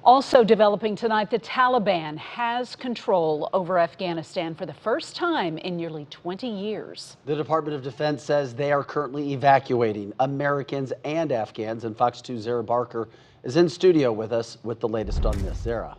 Also developing tonight, the Taliban has control over Afghanistan for the first time in nearly 20 years. The Department of Defense says they are currently evacuating Americans and Afghans, and Fox 2's Zara Barker is in studio with us with the latest on this. Zara.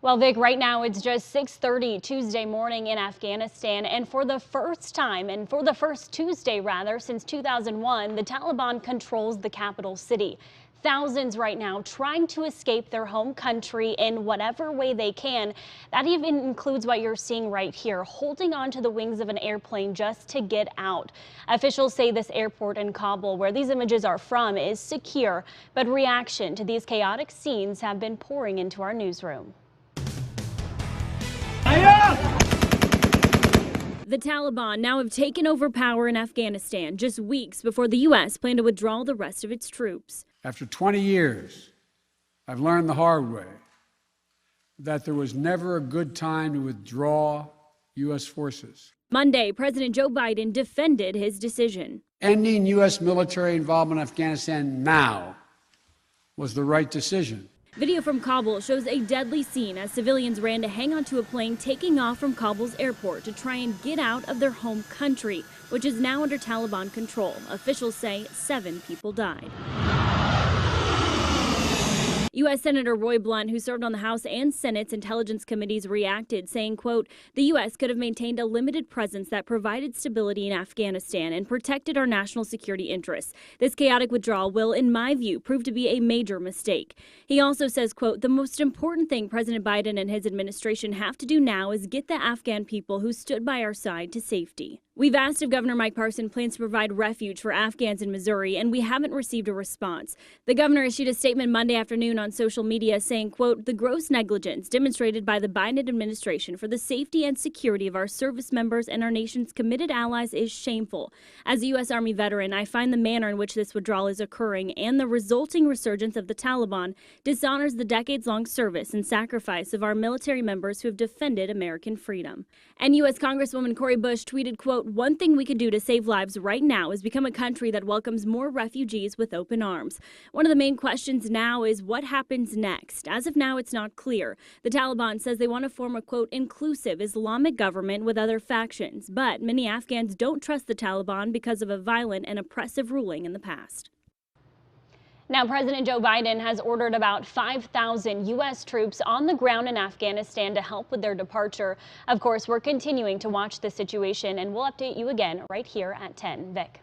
Well, Vic, right now it's just 6:30 Tuesday morning in Afghanistan, and for the first time, and for the first Tuesday rather, since 2001, the Taliban controls the capital city. Thousands right now trying to escape their home country in whatever way they can. That even includes what you're seeing right here, holding onto the wings of an airplane just to get out. Officials say this airport in Kabul, where these images are from, is secure, but reaction to these chaotic scenes have been pouring into our newsroom. The Taliban now have taken over power in Afghanistan just weeks before the U.S. planned to withdraw the rest of its troops. After 20 years, I've learned the hard way that there was never a good time to withdraw U.S. forces. Monday, President Joe Biden defended his decision. Ending U.S. military involvement in Afghanistan now was the right decision. Video from Kabul shows a deadly scene as civilians ran to hang onto a plane taking off from Kabul's airport to try and get out of their home country, which is now under Taliban control. Officials say 7 people died. U.S. Senator Roy Blunt, who served on the House and Senate's Intelligence Committees, reacted, saying, quote, "The U.S. could have maintained a limited presence that provided stability in Afghanistan and protected our national security interests. This chaotic withdrawal will, in my view, prove to be a major mistake." He also says, quote, "The most important thing President Biden and his administration have to do now is get the Afghan people who stood by our side to safety." We've asked if Governor Mike Parson plans to provide refuge for Afghans in Missouri, and we haven't received a response. The governor issued a statement Monday afternoon on social media saying, quote, "The gross negligence demonstrated by the Biden administration for the safety and security of our service members and our nation's committed allies is shameful. As a U.S. Army veteran, I find the manner in which this withdrawal is occurring and the resulting resurgence of the Taliban dishonors the decades-long service and sacrifice of our military members who have defended American freedom." And U.S. Congresswoman Cori Bush tweeted, quote, "One thing we can do to save lives right now is become a country that welcomes more refugees with open arms." One of the main questions now is what happens next. As of now, it's not clear. The Taliban says they want to form a, quote, "inclusive Islamic government with other factions," but many Afghans don't trust the Taliban because of a violent and oppressive ruling in the past. Now, President Joe Biden has ordered about 5,000 U.S. troops on the ground in Afghanistan to help with their departure. Of course, we're continuing to watch the situation, and we'll update you again right here at 10. Vic.